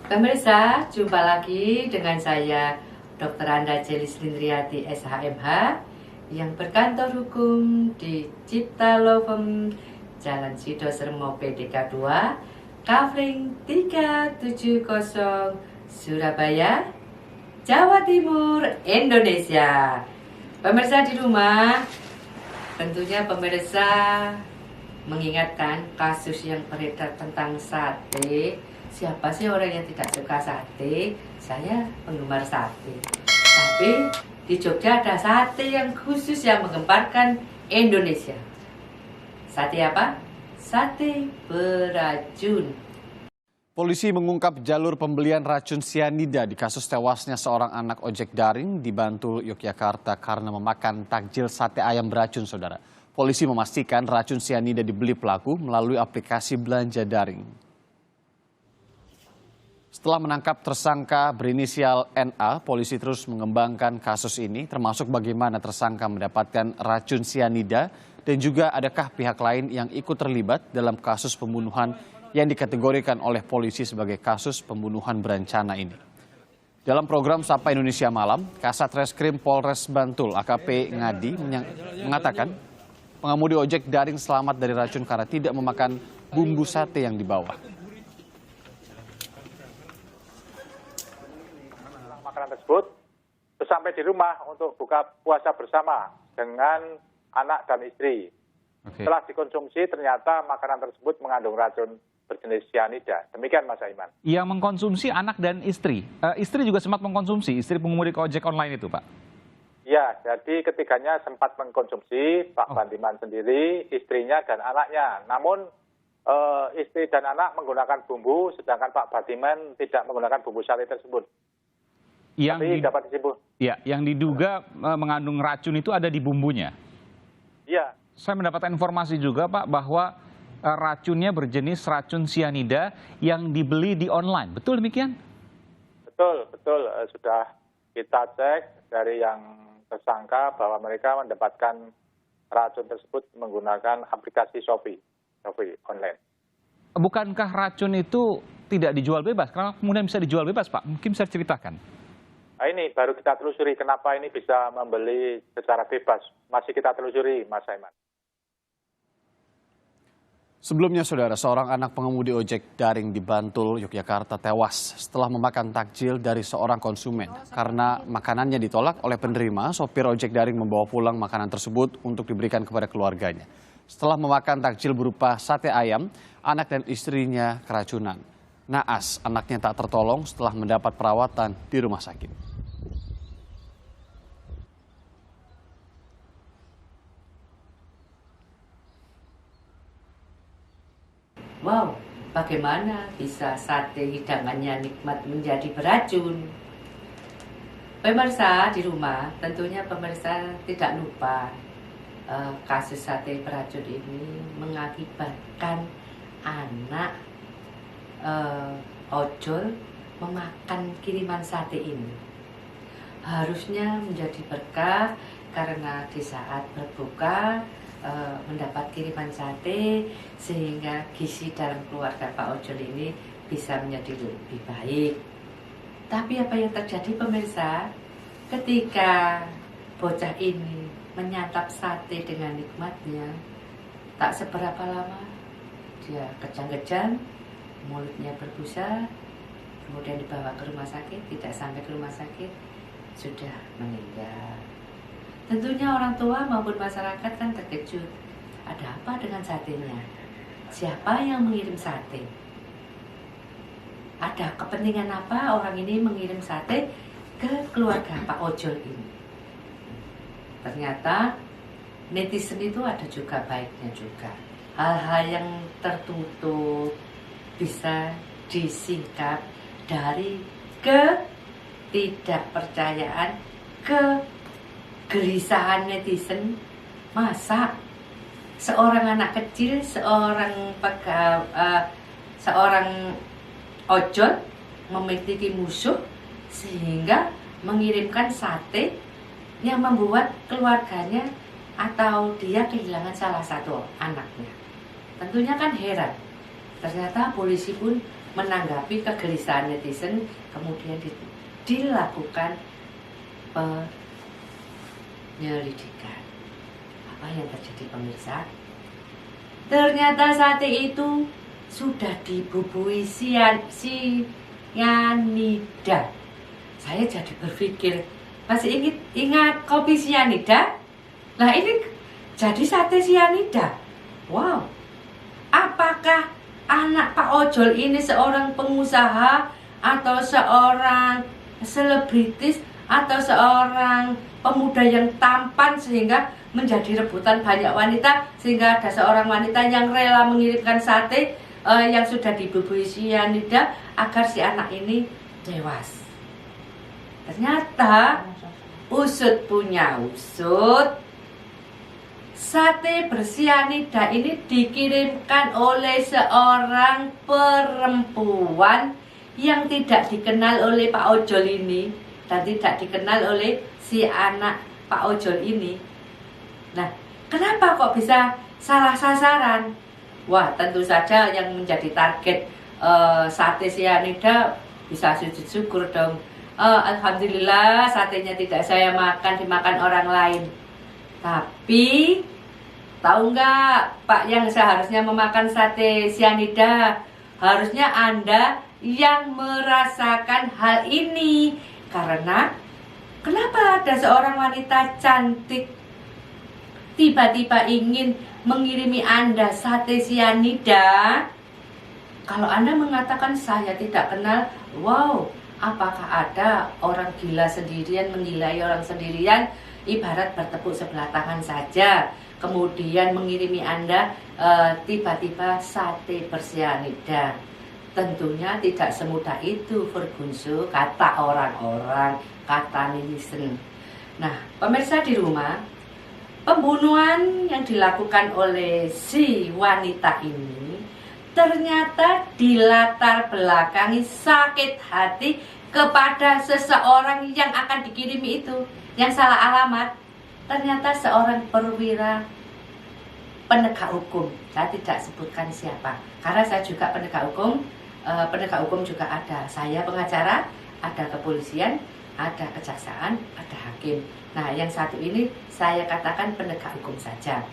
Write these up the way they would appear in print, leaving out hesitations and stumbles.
Pemirsa, jumpa lagi dengan saya Dr. Anda Celis Lindriati SHMH yang berkantor hukum di Cipta Lovem Jalan Sidosermo PDK 2 Kavling 370 Surabaya, Jawa Timur, Indonesia. Pemirsa di rumah, tentunya pemirsa mengingatkan kasus yang beredar tentang sate. Siapa sih orang yang tidak suka sate? Saya penggemar sate. Tapi di Jogja ada sate yang khusus yang menggemparkan Indonesia. Sate apa? Sate beracun. Polisi mengungkap jalur pembelian racun sianida di kasus tewasnya seorang anak ojek daring di Bantul, Yogyakarta karena memakan takjil sate ayam beracun, saudara. Polisi memastikan racun sianida dibeli pelaku melalui aplikasi belanja daring. Setelah menangkap tersangka berinisial NA, polisi terus mengembangkan kasus ini, termasuk bagaimana tersangka mendapatkan racun sianida dan juga adakah pihak lain yang ikut terlibat dalam kasus pembunuhan yang dikategorikan oleh polisi sebagai kasus pembunuhan berencana ini. Dalam program Sapa Indonesia Malam, Kasat Reskrim Polres Bantul AKP Ngadi mengatakan pengemudi ojek daring selamat dari racun karena tidak memakan bumbu sate yang dibawa. Makanan tersebut sampai di rumah untuk buka puasa bersama dengan anak dan istri. Setelah dikonsumsi ternyata makanan tersebut mengandung racun berjenis sianida. Demikian Mas Aiman. Yang mengkonsumsi anak dan istri. Istri juga sempat mengkonsumsi, istri pengemudi ojek online itu, Pak? Ya, jadi ketiganya sempat mengkonsumsi, Pak Bandiman sendiri, istrinya dan anaknya. Namun istri dan anak menggunakan bumbu, sedangkan Pak Bandiman tidak menggunakan bumbu sate tersebut. Dapat disebut. Ya, yang diduga mengandung racun itu ada di bumbunya. Iya. Saya mendapatkan informasi juga, Pak, bahwa racunnya berjenis racun sianida yang dibeli di online. Betul demikian? Betul. Sudah kita cek dari yang tersangka bahwa mereka mendapatkan racun tersebut menggunakan aplikasi Shopee online. Bukankah racun itu tidak dijual bebas? Karena kemudian bisa dijual bebas, Pak. Mungkin bisa ceritakan. Nah, ini baru kita telusuri kenapa ini bisa membeli secara bebas. Masih kita telusuri, Mas Aiman. Sebelumnya, saudara, seorang anak pengemudi ojek daring di Bantul, Yogyakarta tewas setelah memakan takjil dari seorang konsumen. Karena makanannya ditolak oleh penerima, sopir ojek daring membawa pulang makanan tersebut untuk diberikan kepada keluarganya. Setelah memakan takjil berupa sate ayam, anak dan istrinya keracunan. Naas, anaknya tak tertolong setelah mendapat perawatan di rumah sakit. Wow, bagaimana bisa sate hidangannya nikmat menjadi beracun? Pemirsa di rumah, tentunya pemirsa tidak lupa kasus sate beracun ini mengakibatkan anak ojol memakan kiriman sate ini. Harusnya menjadi berkah karena di saat berbuka mendapat kiriman sate sehingga gizi dalam keluarga Pak Ojol ini bisa menjadi lebih baik. Tapi apa yang terjadi pemirsa, ketika bocah ini menyantap sate dengan nikmatnya, tak seberapa lama dia kejang-kejang, mulutnya berbusa, kemudian dibawa ke rumah sakit, tidak sampai ke rumah sakit, sudah meninggal. Tentunya orang tua maupun masyarakat kan terkejut. Ada apa dengan satenya? Siapa yang mengirim sate? Ada kepentingan apa orang ini mengirim sate ke keluarga Pak Ojol ini? Ternyata netizen itu ada juga baiknya juga. Hal-hal yang tertutup bisa disingkap dari ketidakpercayaan, kegelisahan netizen. Masa seorang anak kecil, seorang ojol memiliki musuh sehingga mengirimkan sate yang membuat keluarganya atau dia kehilangan salah satu anaknya. Tentunya kan heran. Ternyata polisi pun menanggapi kegelisahan netizen, kemudian dilakukan penyelidikan. Apa yang terjadi pemirsa? Ternyata sate itu sudah dibubui sianida. Saya jadi berpikir, masih ingat kopi sianida? Nah ini jadi sate sianida. Wow, apakah anak Pak Ojol ini seorang pengusaha atau seorang selebritis atau seorang pemuda yang tampan sehingga menjadi rebutan banyak wanita, sehingga ada seorang wanita yang rela mengirimkan sate yang sudah dibubui sianida agar si anak ini tewas. Ternyata usut punya usut, sate bersianida ini dikirimkan oleh seorang perempuan yang tidak dikenal oleh Pak Ojol ini dan tidak dikenal oleh si anak Pak Ojol ini. Nah, kenapa kok bisa salah sasaran? Wah, tentu saja yang menjadi target sate sianida bisa sujud syukur dong. Alhamdulillah satenya tidak saya makan, dimakan orang lain. Tapi tahu nggak Pak, yang seharusnya memakan sate sianida harusnya Anda yang merasakan hal ini. Karena kenapa ada seorang wanita cantik tiba-tiba ingin mengirimi Anda sate sianida? Kalau Anda mengatakan saya tidak kenal, wow, apakah ada orang gila sendirian menggilai orang sendirian, ibarat bertepuk sebelah tangan saja, kemudian mengirimi Anda tiba-tiba sate bersianida? Tentunya tidak semudah itu, Fergunso, kata orang-orang, kata netizen. Nah, pemirsa di rumah, pembunuhan yang dilakukan oleh si wanita ini ternyata dilatar belakangi sakit hati kepada seseorang yang akan dikirimi itu, yang salah alamat. Ternyata seorang perwira penegak hukum. Saya tidak sebutkan siapa, karena saya juga penegak hukum. Penegak hukum juga ada, saya pengacara, ada kepolisian, ada kejaksaan, ada hakim. Nah, yang satu ini saya katakan penegak hukum saja.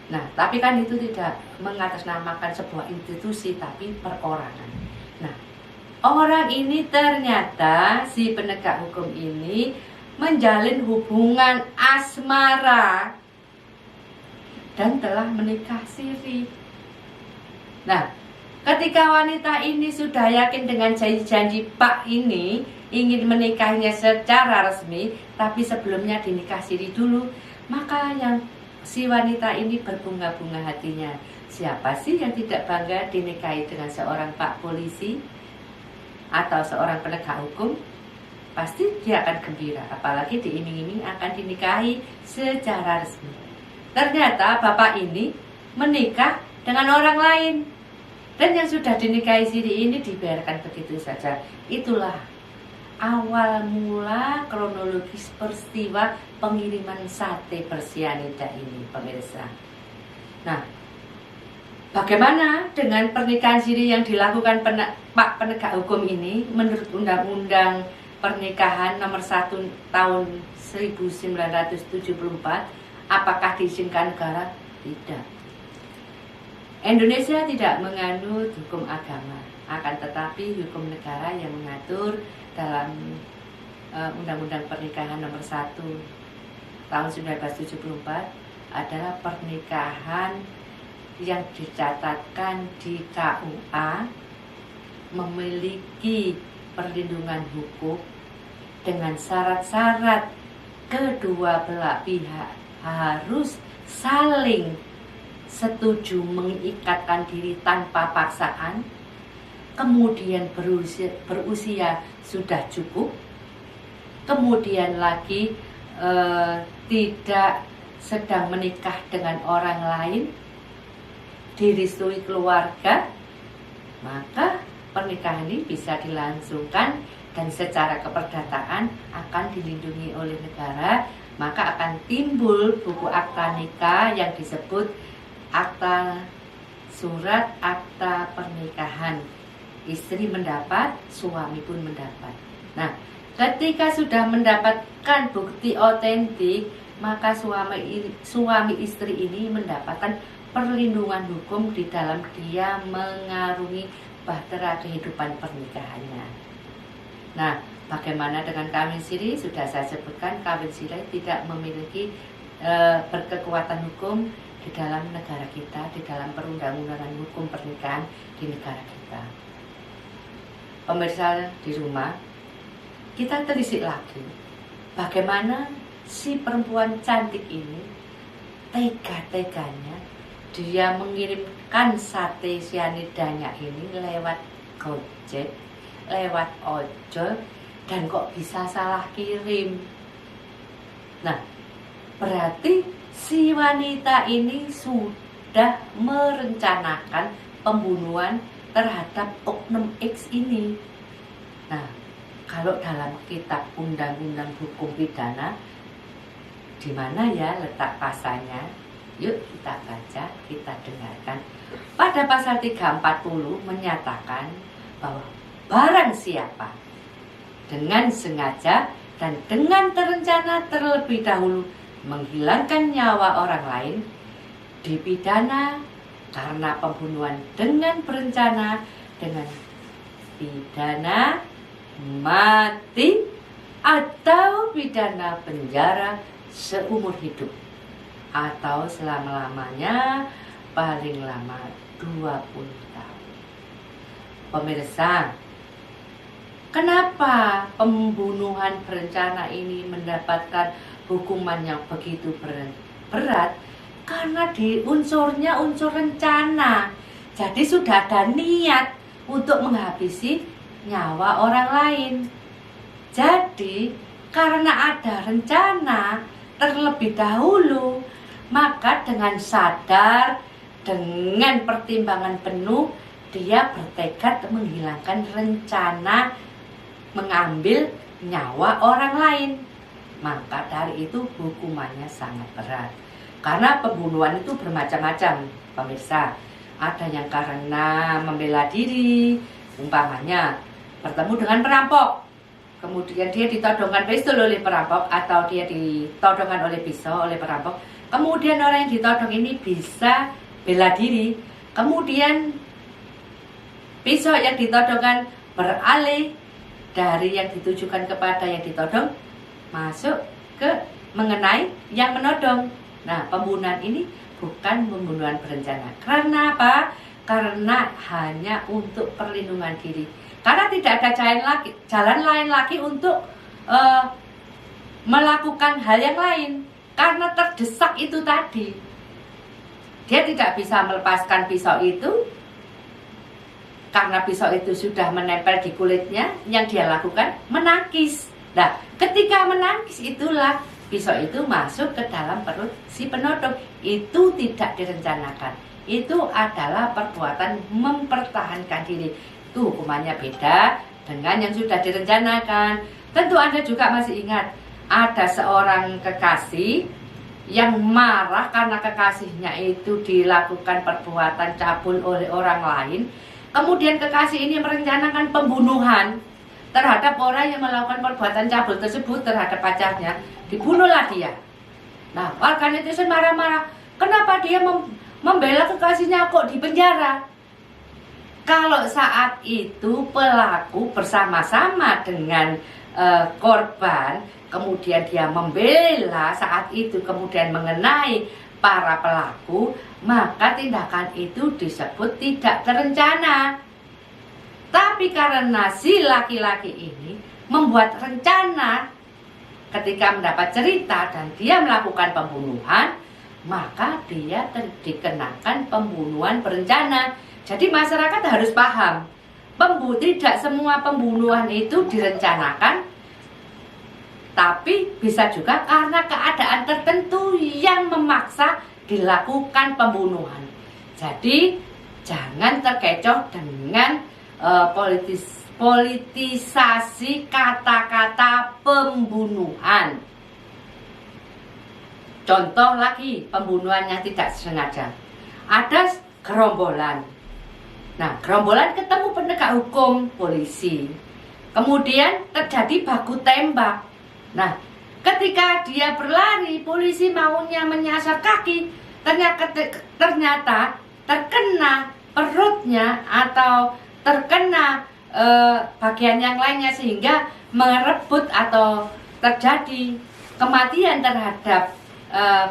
Nah, tapi kan itu tidak mengatasnamakan sebuah institusi, tapi perorangan. Nah, orang ini ternyata si penegak hukum ini menjalin hubungan asmara dan telah menikah siri. Nah, ketika wanita ini sudah yakin dengan janji-janji Pak ini ingin menikahnya secara resmi, tapi sebelumnya dinikah siri dulu, maka yang si wanita ini berbunga-bunga hatinya. Siapa sih yang tidak bangga dinikahi dengan seorang Pak polisi atau seorang penegak hukum? Pasti dia akan gembira, apalagi diiming-iming akan dinikahi secara resmi. Ternyata bapak ini menikah dengan orang lain, dan yang sudah dinikahi siri ini dibiarkan begitu saja. Itulah awal mula kronologis peristiwa pengiriman sate bersianida ini, pemirsa. Nah, bagaimana dengan pernikahan siri yang dilakukan Pak penegak hukum ini menurut Undang-Undang Pernikahan Nomor 1 Tahun 1974? Apakah diizinkan negara? Tidak. Indonesia tidak menganut hukum agama, akan tetapi hukum negara yang mengatur dalam Undang-Undang Pernikahan Nomor 1 Tahun 1974 adalah pernikahan yang dicatatkan di KUA memiliki perlindungan hukum dengan syarat-syarat kedua belah pihak harus saling setuju mengikatkan diri tanpa paksaan, kemudian berusia sudah cukup, kemudian lagi tidak sedang menikah dengan orang lain, direstui keluarga, maka pernikahan ini bisa dilangsungkan dan secara keperdataan akan dilindungi oleh negara. Maka akan timbul buku akta nikah yang disebut akta surat akta pernikahan. istri mendapat, suami pun mendapat. Nah, ketika sudah mendapatkan bukti otentik, maka suami istri ini mendapatkan perlindungan hukum di dalam dia mengarungi bahtera kehidupan pernikahannya. Nah, bagaimana dengan kawin siri? Sudah saya sebutkan, kawin siri tidak memiliki berkekuatan hukum di dalam negara kita, di dalam perundang-undangan hukum pernikahan di negara kita. Pemirsa di rumah, kita telisik lagi bagaimana si perempuan cantik ini tega-teganya dia mengirimkan sate cyanidanya ini lewat Gojek, lewat ojol, dan kok bisa salah kirim. Nah, berarti si wanita ini sudah merencanakan pembunuhan terhadap oknum X ini. Nah, kalau dalam kitab undang-undang hukum pidana, di mana ya letak pasalnya? Yuk kita baca, kita dengarkan. Pada pasal 340 menyatakan bahwa barang siapa dengan sengaja dan dengan terencana terlebih dahulu menghilangkan nyawa orang lain, dipidana karena pembunuhan dengan berencana dengan pidana mati atau pidana penjara seumur hidup atau selama-lamanya, paling lama 20 tahun. Pemirsa, kenapa pembunuhan berencana ini mendapatkan hukuman yang begitu berat? Karena di unsurnya unsur rencana. Jadi sudah ada niat untuk menghabisi nyawa orang lain. Jadi karena ada rencana terlebih dahulu, maka dengan sadar, dengan pertimbangan penuh, dia bertekad menghilangkan rencana mengambil nyawa orang lain. Maka dari itu hukumannya sangat berat. Karena pembunuhan itu bermacam-macam, pemirsa. Ada yang karena membela diri, umpamanya bertemu dengan perampok, kemudian dia ditodongkan pistol oleh perampok, atau dia ditodongkan oleh pisau oleh perampok. Kemudian orang yang ditodong ini bisa bela diri, kemudian pisau yang ditodongkan beralih dari yang ditujukan kepada yang ditodong masuk ke mengenai yang menodong. Nah, pembunuhan ini bukan pembunuhan berencana. Karena apa? Karena hanya untuk perlindungan diri. Karena tidak ada jalan lain lagi untuk melakukan hal yang lain. Karena terdesak itu tadi. Dia tidak bisa melepaskan pisau itu. Karena pisau itu sudah menempel di kulitnya, yang dia lakukan menangkis. Nah, ketika menangkis itulah pisau itu masuk ke dalam perut si penodong. Itu tidak direncanakan. Itu adalah perbuatan mempertahankan diri. Itu hukumannya beda dengan yang sudah direncanakan. Tentu Anda juga masih ingat, ada seorang kekasih yang marah karena kekasihnya itu dilakukan perbuatan cabul oleh orang lain. Kemudian kekasih ini merencanakan pembunuhan terhadap orang yang melakukan perbuatan cabul tersebut terhadap pacarnya. Dibunuhlah dia. Nah, warga netizen marah-marah. Kenapa dia membela kekasihnya kok di penjara? Kalau saat itu pelaku bersama-sama dengan korban, kemudian dia membela saat itu, kemudian mengenai para pelaku, maka tindakan itu disebut tidak terencana. Tapi karena si laki-laki ini membuat rencana ketika mendapat cerita dan dia melakukan pembunuhan, maka dia dikenakan pembunuhan berencana. Jadi masyarakat harus paham, tidak semua pembunuhan itu direncanakan, tapi bisa juga karena keadaan tertentu yang memaksa dilakukan pembunuhan. Jadi jangan terkecoh dengan politisasi kata-kata pembunuhan. Contoh lagi pembunuhan yang tidak sengaja. Ada gerombolan. Nah, gerombolan ketemu penegak penegak hukum, polisi. Kemudian terjadi baku tembak. Nah, ketika dia berlari, polisi maunya menyasar kaki, ternyata terkena perutnya atau terkena bagian yang lainnya sehingga merebut atau terjadi kematian terhadap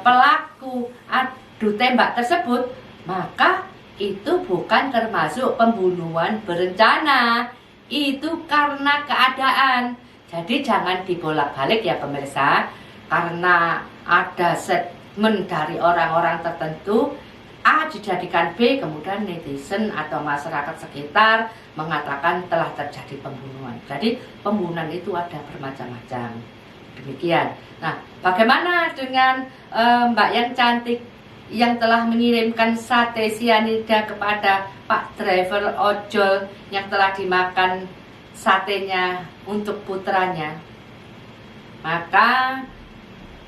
pelaku adu tembak tersebut, maka itu bukan termasuk pembunuhan berencana. Itu karena keadaan. Jadi jangan dibolak-balik ya pemirsa, karena ada segmen dari orang-orang tertentu A dijadikan B, kemudian netizen atau masyarakat sekitar mengatakan telah terjadi pembunuhan. Jadi pembunuhan itu ada bermacam-macam. Demikian. Nah, bagaimana dengan Mbak yang cantik yang telah mengirimkan sate sianida kepada Pak driver ojol yang telah dimakan satenya untuk putranya? Maka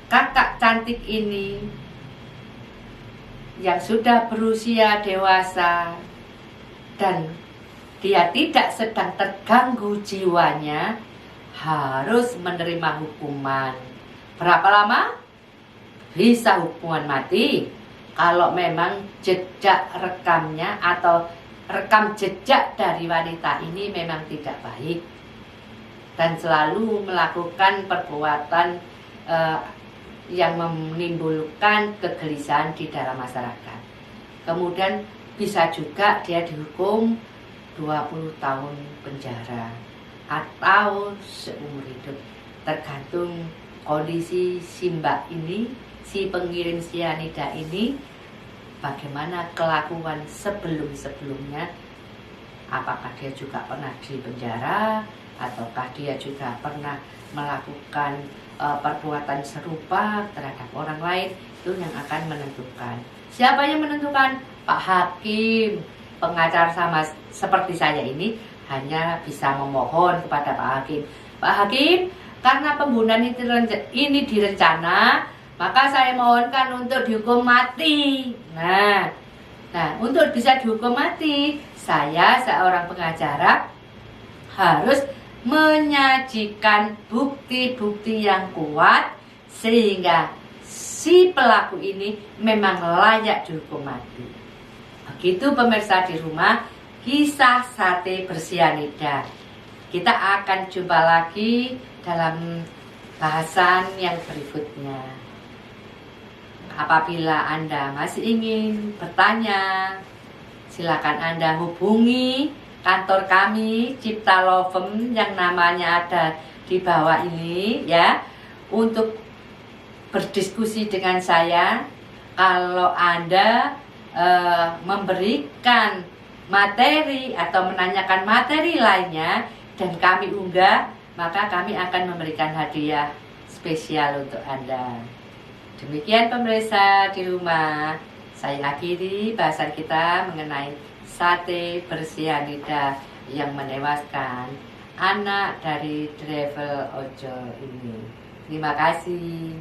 kakak cantik ini yang sudah berusia dewasa dan dia tidak sedang terganggu jiwanya harus menerima hukuman. Berapa lama? Bisa hukuman mati kalau memang jejak rekamnya atau rekam jejak dari wanita ini memang tidak baik dan selalu melakukan perbuatan yang menimbulkan kegelisahan di dalam masyarakat. Kemudian bisa juga dia dihukum 20 tahun penjara atau seumur hidup, tergantung kondisi si mbak ini, si pengirim sianida ini, bagaimana kelakuan sebelum-sebelumnya. Apakah dia juga pernah di penjara ataukah dia juga pernah melakukan perbuatan serupa terhadap orang lain. Itu yang akan menentukan. Siapa yang menentukan? Pak Hakim. Pengacara sama seperti saya ini hanya bisa memohon kepada Pak Hakim. Pak Hakim, karena pembunuhan ini direncana, maka saya mohonkan untuk dihukum mati. Nah, untuk bisa dihukum mati, saya seorang pengacara harus menyajikan bukti-bukti yang kuat sehingga si pelaku ini memang layak dihukum mati. Begitu pemirsa di rumah, kisah sate bersianida. Kita akan jumpa lagi dalam bahasan yang berikutnya. Apabila Anda masih ingin bertanya, silakan Anda hubungi kantor kami Cipta Lovem yang namanya ada di bawah ini ya, untuk berdiskusi dengan saya. Kalau Anda memberikan materi atau menanyakan materi lainnya dan kami unggah, maka kami akan memberikan hadiah spesial untuk Anda. Demikian pemirsa di rumah, saya akhiri bahasan kita mengenai sate bersianida yang menewaskan anak dari driver ojol ini. Terima kasih.